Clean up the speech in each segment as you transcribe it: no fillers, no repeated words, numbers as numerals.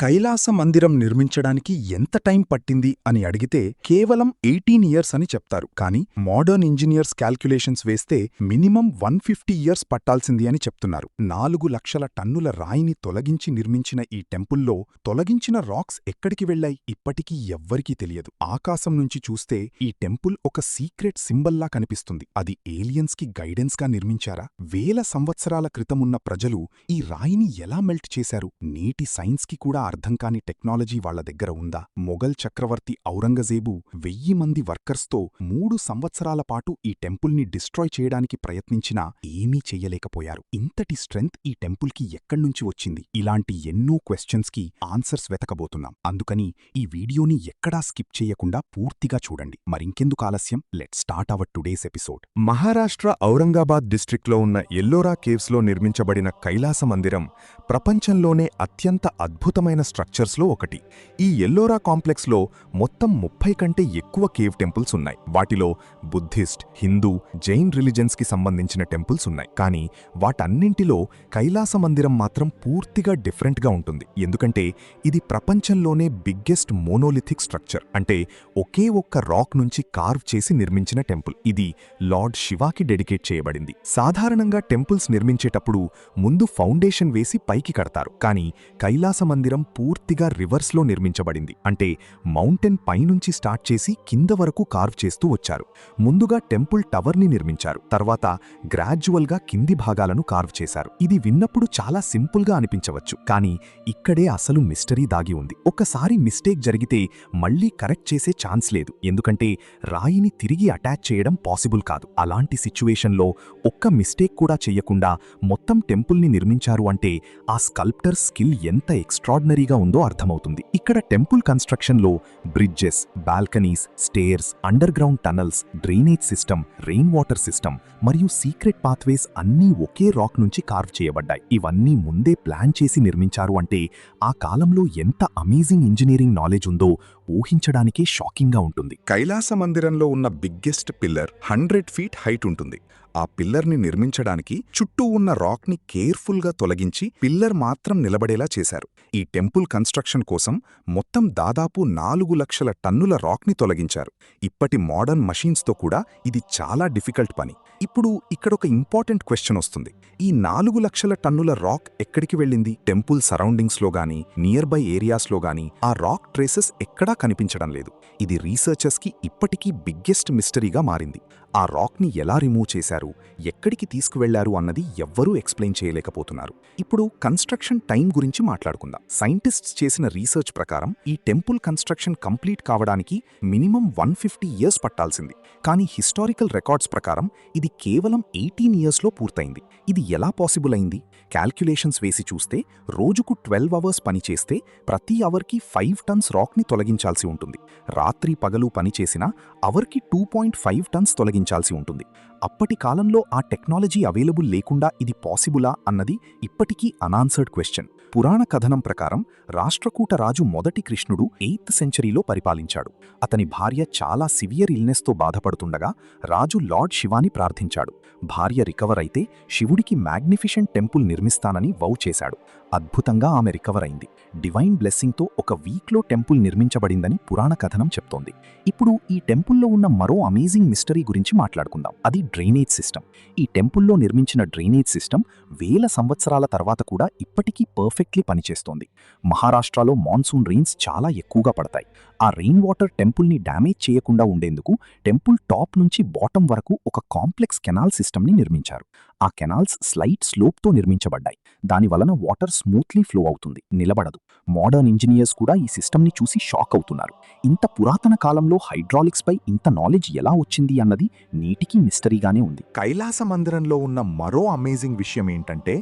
కైలాస మందిరం నిర్మించడానికి ఎంత టైం పట్టింది అని అడిగితే కేవలం 18 ఇయర్స్ అని చెప్తారు. కానీ మోడర్న్ ఇంజనీర్స్ క్యాల్క్యులేషన్స్ వేస్తే మినిమం 150 ఇయర్స్ పట్టాల్సింది అని చెప్తున్నారు. 4 లక్షల టన్నుల రాయిని తొలగించి నిర్మించిన ఈ టెంపుల్లో తొలగించిన రాక్స్ ఎక్కడికి వెళ్లాయి ఇప్పటికీ ఎవ్వరికీ తెలియదు. ఆకాశం నుంచి చూస్తే ఈ టెంపుల్ ఒక సీక్రెట్ సింబల్లా కనిపిస్తుంది. అది ఏలియన్స్కి గైడెన్స్గా నిర్మించారా? వేల సంవత్సరాల క్రితమున్న ప్రజలు ఈ రాయిని ఎలా మెల్ట్ చేశారు? నేటి సైన్స్కి కూడా అర్థం కాని టెక్నాలజీ వాళ్ల దగ్గర ఉందా? మొఘల్ చక్రవర్తి ఔరంగజేబు 1000 మంది వర్కర్స్తో 3 సంవత్సరాల పాటు ఈ టెంపుల్ని డిస్ట్రాయ్ చేయడానికి ప్రయత్నించినా ఏమీ చెయ్యలేకపోయారు. ఇంతటి స్ట్రెంగ్త్ ఈ టెంపుల్కి ఎక్కడ్నుంచి వచ్చింది? ఇలాంటి ఎన్నో క్వశ్చన్స్కి ఆన్సర్స్ వెతకబోతున్నాం. అందుకని ఈ వీడియోని ఎక్కడా స్కిప్ చేయకుండా పూర్తిగా చూడండి. మరింకెందుకు ఆలస్యం, let's start our today's episode. Maharashtra Aurangabad డిస్ట్రిక్ట్లో ఉన్న ఎల్లోరా కేవ్స్లో నిర్మించబడిన కైలాస మందిరం ప్రపంచంలోనే అత్యంత అద్భుతమైన స్ట్రక్చర్స్లో ఒకటి. ఈ ఎల్లోరా కాంప్లెక్స్లో మొత్తం 30 కంటే ఎక్కువ కేవ్ టెంపుల్స్ ఉన్నాయి. వాటిలో బుద్ధిస్ట్, హిందూ, జైన్ రిలిజన్స్కి సంబంధించిన టెంపుల్స్ ఉన్నాయి. కానీ వాటన్నింటిలో కైలాస మందిరం మాత్రం పూర్తిగా డిఫరెంట్గా ఉంటుంది. ఎందుకంటే ఇది ప్రపంచంలోనే బిగ్గెస్ట్ మోనోలిథిక్ స్ట్రక్చర్. అంటే ఒకే ఒక్క రాక్ నుంచి కార్వ్ చేసి నిర్మించిన టెంపుల్. ఇది లార్డ్ శివాకి డెడికేట్ చేయబడింది. సాధారణంగా టెంపుల్స్ నిర్మించేటప్పుడు ముందు ఫౌండేషన్ వేసి పైకి కడతారు. కానీ కైలాస మందిరం పూర్తిగా రివర్స్లో నిర్మించబడింది. అంటే మౌంటైన్ పైనుంచి స్టార్ట్ చేసి కింద వరకు కార్వ్ చేస్తూ వచ్చారు. ముందుగా టెంపుల్ టవర్ని నిర్మించారు. తర్వాత గ్రాడ్యువల్గా కింది భాగాలను కార్వ్ చేశారు. ఇది విన్నప్పుడు చాలా సింపుల్గా అనిపించవచ్చు. కానీ ఇక్కడే అసలు మిస్టరీ దాగి ఉంది. ఒక్కసారి మిస్టేక్ జరిగితే మళ్లీ కరెక్ట్ చేసే ఛాన్స్ లేదు. ఎందుకంటే రాయిని తిరిగి అటాచ్ చేయడం పాసిబుల్ కాదు. అలాంటి సిచ్యువేషన్లో ఒక్క మిస్టేక్ కూడా చెయ్యకుండా మొత్తం టెంపుల్ని నిర్మించారు అంటే ఆ స్కల్ప్టర్ స్కిల్ ఎంత ఎక్స్ట్రార్డినరీగా ఉందో అర్థమవుతుంది. ఇక్కడ టెంపుల్ కన్స్ట్రక్షన్లో bridges, balconies, stairs, under ground tunnels, drainage system, rain water system మరియు సీక్రెట్ పాత్వేస్ అన్నీ ఒకే రాక్ నుంచి కార్వ్ చేయబడ్డాయి. ఇవన్నీ ముందే ప్లాన్ చేసి నిర్మించారు అంటే ఆ కాలంలో ఎంత అమేజింగ్ ఇంజనీరింగ్ నాలెడ్జ్ ఉందో ఊహించడానికే షాకింగ్గా ఉంటుంది. కైలాస మందిరంలో ఉన్న బిగ్గెస్ట్ పిల్లర్ 100 ఫీట్ హైట్ ఉంటుంది. ఆ పిల్లర్ని నిర్మించడానికి చుట్టూ ఉన్న రాక్ని కేర్ఫుల్గా తొలగించి పిల్లర్ మాత్రం నిలబడేలా చేశారు. ఈ టెంపుల్ కన్స్ట్రక్షన్ కోసం మొత్తం దాదాపు 4 లక్షల టన్నుల రాక్ని తొలగించారు. ఇప్పటి మోడర్న్ మషీన్స్తో కూడా ఇది చాలా డిఫికల్ట్ పని. ఇప్పుడు ఇక్కడొక ఇంపార్టెంట్ క్వశ్చన్ వస్తుంది. ఈ 4 లక్షల టన్నుల రాక్ ఎక్కడికి వెళ్ళింది? టెంపుల్ సరౌండింగ్స్లో గానీ, నియర్ బై ఏరియాస్లో గానీ ఆ రాక్ ట్రేసెస్ ఎక్కడా కనిపించడం లేదు. ఇది రీసెర్చర్స్కి ఇప్పటికీ బిగ్గెస్ట్ మిస్టరీగా మారింది. ఆ రాక్ని ఎలా రిమూవ్ చేశారు, ఎక్కడికి తీసుకువెళ్లారు అన్నది ఎవ్వరూ ఎక్స్ప్లెయిన్ చేయలేకపోతున్నారు. ఇప్పుడు కన్స్ట్రక్షన్ టైం గురించి మాట్లాడుకుందాం. సైంటిస్ట్స్ చేసిన రీసెర్చ్ ప్రకారం ఈ టెంపుల్ కన్స్ట్రక్షన్ కంప్లీట్ కావడానికి మినిమం 150 ఇయర్స్ పట్టాల్సింది. కానీ హిస్టారికల్ రికార్డ్స్ ప్రకారం ఇది కేవలం 18 ఇయర్స్లో పూర్తయింది. ఇది ఎలా పాసిబుల్ అయింది? క్యాల్క్యులేషన్స్ వేసి చూస్తే రోజుకు 12 అవర్స్ పనిచేస్తే ప్రతి అవర్కి 5 టన్స్ రాక్ని తొలగించాల్సి ఉంటుంది. రాత్రి పగలు పనిచేసినా అవర్కి 2.5 టన్స్ తొలగించాల్సి ఉంటుంది. అప్పటి కాలంలో ఆ టెక్నాలజీ అవైలబుల్ లేకుండా ఇది పాసిబులా అన్నది ఇప్పటికీ అనాన్సర్డ్ క్వశ్చన్. పురాణ కథనం ప్రకారం రాష్ట్రకూట రాజు మొదటి కృష్ణుడు 8th సెంచరీలో పరిపాలించాడు. అతని భార్య చాలా సివియర్ ఇల్నెస్తో బాధపడుతుండగా రాజు లార్డ్ శివాని ప్రార్థించాడు. భార్య రికవర్ అయితే శివుడికి మ్యాగ్నిఫిషెంట్ టెంపుల్ నిర్మిస్తానని వౌ చేశాడు. అద్భుతంగా ఆమె రికవర్ అయింది. డివైన్ బ్లెస్సింగ్తో ఒక వీక్లో టెంపుల్ నిర్మించబడిందని పురాణ కథనం చెప్తోంది. ఇప్పుడు ఈ టెంపుల్లో ఉన్న మరో అమేజింగ్ మిస్టరీ గురించి మాట్లాడుకుందాం. అది డ్రైనేజ్ సిస్టమ్. ఈ టెంపుల్లో నిర్మించిన డ్రైనేజ్ సిస్టమ్ వేల సంవత్సరాల తర్వాత కూడా ఇప్పటికీ పర్ఫెక్ట్లీ పనిచేస్తోంది. మహారాష్ట్రలో మాన్సూన్ రెయిన్స్ చాలా ఎక్కువగా పడతాయి. ఆ రెయిన్ వాటర్ టెంపుల్ని డ్యామేజ్ చేయకుండా ఉండేందుకు టెంపుల్ టాప్ నుంచి బాటం వరకు ఒక కాంప్లెక్స్ కెనాల్ సిస్టమ్ని నిర్మించారు. ఆ కెనాల్స్ స్లైట్ స్లోప్తో నిర్మించబడ్డాయి. దాని వలన వాటర్ స్మూత్లీ ఫ్లో అవుతుంది, నిలబడదు. మోడర్న్ ఇంజనీర్స్ కూడా ఈ సిస్టమ్ని చూసి షాక్ అవుతున్నారు. ఇంత పురాతన కాలంలో హైడ్రాలిక్స్పై ఇంత నాలెడ్జ్ ఎలా వచ్చింది అన్నది నేటికీ మిస్టరీగానే ఉంది. కైలాస మందిరంలో ఉన్న మరో అమేజింగ్ విషయం ఏంటంటే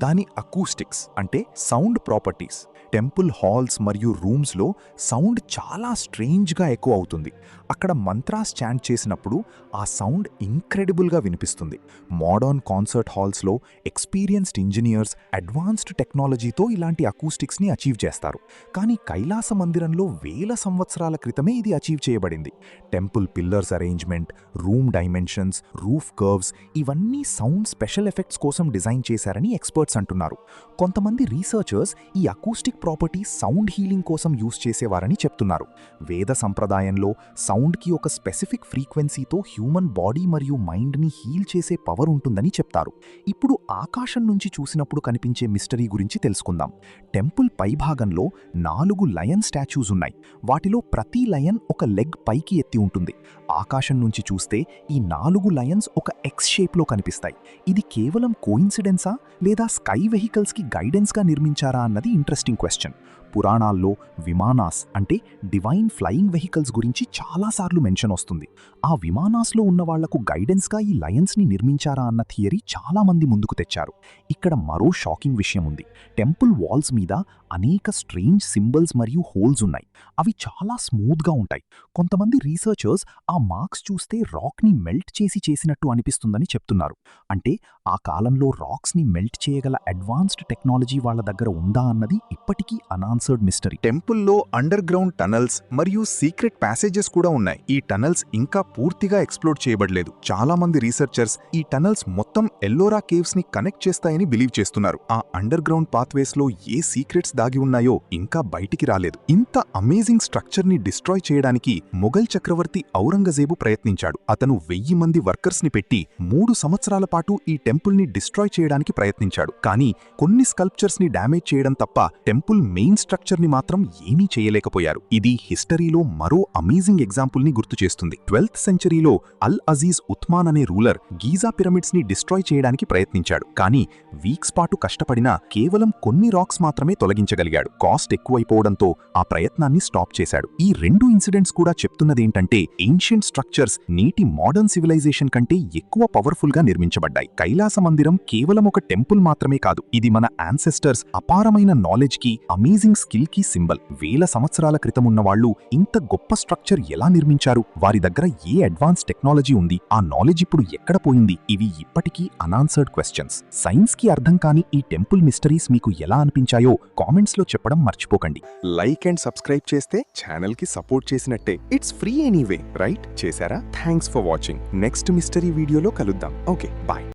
దాని అకూస్టిక్స్, అంటే సౌండ్ ప్రాపర్టీస్. టెంపుల్ హాల్స్ మరియు రూమ్స్లో సౌండ్ చాలా స్ట్రేంజ్గా ఎక్కువ అవుతుంది. అక్కడ మంత్రాస్ చాంట్ చేసినప్పుడు ఆ సౌండ్ ఇంక్రెడిబుల్గా వినిపిస్తుంది. మోడర్న్ కాన్సర్ట్ హాల్స్లో ఎక్స్పీరియన్స్డ్ ఇంజనీర్స్ అడ్వాన్స్డ్ టెక్నాలజీతో ఇలాంటి అకూస్టిక్స్ని అచీవ్ చేస్తారు. కానీ కైలాస మందిరంలో వేల సంవత్సరాల క్రితమే ఇది అచీవ్ చేయబడింది. Temple pillars arrangement, room dimensions, roof curves ఇవన్నీ సౌండ్ స్పెషల్ ఎఫెక్ట్స్ కోసం డిజైన్ చేశారని ఎక్స్పర్ట్స్ అంటున్నారు. కొంతమంది రీసెర్చర్స్ ఈ అకూస్టిక్ ప్రాపర్టీ సౌండ్ హీలింగ్ కోసం యూజ్ చేసేవారని చెప్తున్నారు. వేద సంప్రదాయంలో సౌండ్కి ఒక స్పెసిఫిక్ ఫ్రీక్వెన్సీతో హ్యూమన్ బాడీ మరియు మైండ్ని హీల్ చేసే పవర్ ఉంటుందని చెప్తారు. ఇప్పుడు ఆకాశం నుంచి చూసినప్పుడు కనిపించే మిస్టరీ గురించి తెలుసుకుందాం. టెంపుల్ పైభాగంలో 4 లయన్ స్టాచ్యూస్ ఉన్నాయి. వాటిలో ప్రతి లయన్ ఒక లెగ్ పైకి ఎత్తి ఉంటుంది. ఆకాశం నుంచి చూస్తే ఈ 4 లయన్స్ ఒక ఎక్స్ షేప్లో కనిపిస్తాయి. ఇది కేవలం కోయిన్సిడెన్సా లేదా స్కై వెహికల్స్కి గైడెన్స్గా నిర్మించారా అన్నది ఇంట్రెస్టింగ్ క్వశ్చన్. పురాణాల్లో విమానాస్ అంటే డివైన్ ఫ్లయింగ్ వెహికల్స్ గురించి చాలాసార్లు మెన్షన్ వస్తుంది. ఆ విమానాస్లో ఉన్న వాళ్లకు గైడెన్స్గా ఈ లయన్స్ని నిర్మించారా అన్న థియరీ చాలామంది ముందుకు తెచ్చారు. ఇక్కడ మరో షాకింగ్ విషయం ఉంది. టెంపుల్ వాల్స్ మీద అనేక స్ట్రేంజ్ సింబల్స్ మరియు హోల్స్ ఉన్నాయి. అవి చాలా స్మూత్గా ఉంటాయి. కొంతమంది రీసెర్చర్స్ ఆ మార్క్స్ చూస్తే రాక్ని మెల్ట్ చేసినట్టు అనిపిస్తుందని చెప్తున్నారు. అంటే ఆ కాలంలో రాక్స్ని మెల్ట్ చేయగల అడ్వాన్స్డ్ టెక్నాలజీ వాళ్ళ దగ్గర ఉందా అన్నది ఇప్పటికీ అన్ఆన్సర్డ్ మిస్టరీ. టెంపుల్లో అండర్ గ్రౌండ్ టనల్స్ మరియు సీక్రెట్ ప్యాసేజెస్ కూడా ఉన్నాయి. ఈ టనల్స్ ఇంకా పూర్తిగా ఎక్స్ప్లోర్ చేయబడలేదు. చాలా మంది రీసెర్చర్స్ ఈ టనల్స్ మొత్తం ఎల్లోరా కేవ్స్ ని కనెక్ట్ చేస్తాయని బిలీవ్ చేస్తున్నారు. ఆ అండర్ గ్రౌండ్ పాత్వేస్ లో ఏ సీక్రెట్స్ దాగి ఉన్నాయో ఇంకా బయటికి రాలేదు. ఇంత అమేజింగ్ స్ట్రక్చర్ ని డిస్ట్రాయ్ చేయడానికి మొఘల్ చక్రవర్తి ఔరంగజేబు ప్రయత్నించాడు. అతను 1000 మంది వర్కర్స్ ని పెట్టి 3 సంవత్సరాల పాటు ఈ టెంపుల్ ని డిస్ట్రాయ్ చేయడానికి ప్రయత్నించాడు. కానీ కొన్ని స్కల్ప్చర్స్ ని డ్యామేజ్ చేయడం తప్ప టెంపుల్ మెయిన్ స్ట్రక్చర్ ని మాత్రం ఏమీ చేయలేకపోయారు. ఇది హిస్టరీలో మరో అమేజింగ్ ఎగ్జాంపుల్ ని గుర్తు చేస్తుంది. 12th సెంచరీలో అల్ అజీజ్ ఉత్మాన్ అనే రూలర్ గీజా పిరమిడ్స్ ని డిస్ట్రాయ్ చేయడానికి ప్రయత్నించాడు. కానీ వీక్స్ పాటు కష్టపడినా కేవలం కొన్ని రాక్స్ మాత్రమే తొలగించగలిగాడు. కాస్ట్ ఎక్కువైపోవడంతో ఆ ప్రయత్నాన్ని స్టాప్ చేశాడు. ఈ 2 ఇన్సిడెంట్స్ కూడా చెప్తున్నదేంటంటే ఏన్షియంట్ స్ట్రక్చర్స్ నేటి మోడర్న్ సివిలైజేషన్ కంటే ఎక్కువ పవర్ఫుల్ గా నిర్మించబడ్డాయి. కైలాస మందిరం కేవలం ఒక టెంపుల్ మాత్రమే కాదు. ఇది మన యాన్సెస్టర్స్ అపారమైన నాలెడ్జ్ కి అమేజింగ్ స్కిల్ కి సింబల్. 1000 సంవత్సరాల క్రితం ఉన్న వాళ్ళు ఇంత గొప్ప స్ట్రక్చర్ ఎలా నిర్మించారు? వారి దగ్గర ఏ అడ్వాన్స్ టెక్నాలజీ ఉంది? ఆ నాలెడ్జ్ ఇప్పుడు ఎక్కడ పోయింది? ఇవి ఇప్పటికీ అన్ఆన్సర్డ్ క్వశ్చన్స్. సైన్స్ కి అర్థం కాని ఈ టెంపుల్ మిస్టరీస్ మీకు ఎలా అనిపించాయో కామెంట్స్ లో చెప్పడం మర్చిపోకండి. లైక్ అండ్ సబ్స్క్రైబ్ చేస్తే ఛానల్ కి సపోర్ట్ చేసినట్టే. It's free anyway, right? చేశారా? Thanks for watching. Next mystery వీడియోలో కలుద్దాం. Okay, bye.